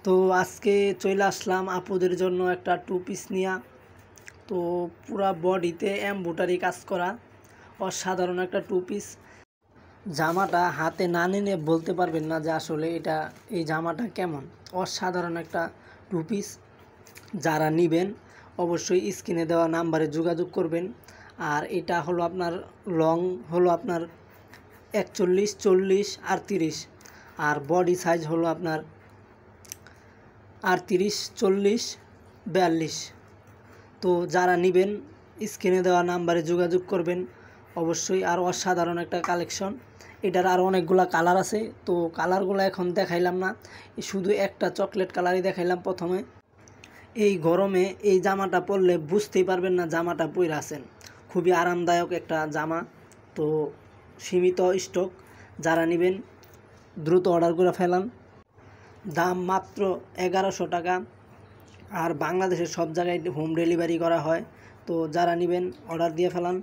তো আজকে চলে আসলাম আপুদের জন্য একটা টু পিস নিয়া। তো পুরা বডিতে এমব্রয়ডারি কাজ করা অসাধারণ একটা টু পিস। জামাটা হাতে না নিলে বলতে পারবেন না যে আসলে এই জামাটা কেমন। অসাধারণ একটা টু পিস। যারা নেবেন অবশ্যই স্ক্রিনে দেওয়া নাম্বারে যোগাযোগ করবেন। আর এটা হলো আপনার লং হলো আপনার 41, 40 আর 30, আর বডি সাইজ হলো আপনার 38, 40, 42। তো যারা নেবেন স্ক্রিনে দেওয়া নাম্বারে যোগাযোগ করবেন অবশ্যই। আর অসাধারণ একটা কালেকশন। এটার আরও অনেকগুলো কালার আছে, তো কালারগুলো এখন দেখাইলাম না, শুধু একটা চকলেট কালারই দেখাইলাম প্রথমে। এই গরমে এই জামাটা পরলে বুঝতেই পারবেন না জামাটা পরে আছেন। খুবই আরামদায়ক একটা জামা। তো সীমিত স্টক, যারা নেবেন দ্রুত অর্ডার করে ফেলান। দাম মাত্র 1100 টাকা, আর বাংলাদেশের সব জায়গায় হোম ডেলিভারি করা হয়। তো যারা নেবেন অর্ডার দিয়ে ফেলান।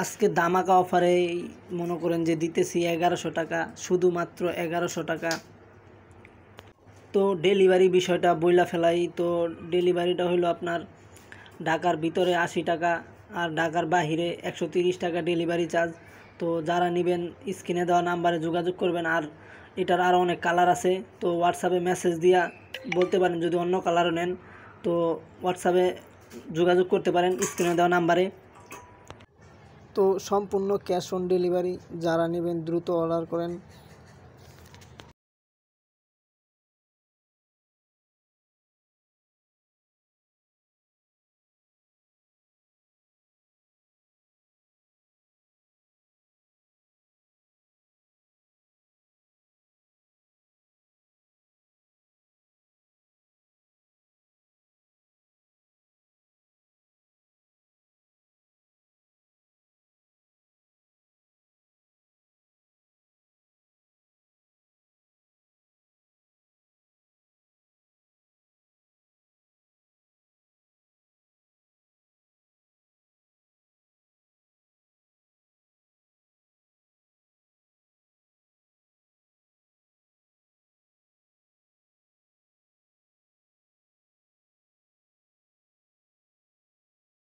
আজকে দামাকা অফারে মনে করেন যে দিতেছি 1100 টাকা, শুধুমাত্র 1100 টাকা। তো ডেলিভারি বিষয়টা বইলা ফেলাই। তো ডেলিভারিটা হলো আপনার ঢাকার ভিতরে 80 টাকা, আর ঢাকার বাহিরে 130 টাকা ডেলিভারি চার্জ। তো যারা নেবেন স্ক্রিনে দেওয়া নাম্বারে যোগাযোগ করবেন। আর এটার আরও অনেক কালার আছে, তো হোয়াটসঅ্যাপে মেসেজ দিয়া বলতে পারেন যদি অন্য কালারও নেন। তো হোয়াটসঅ্যাপে যোগাযোগ করতে পারেন স্ক্রিনে দেওয়া নাম্বারে। তো সম্পূর্ণ ক্যাশ অন ডেলিভারি, যারা নেবেন দ্রুত অর্ডার করেন।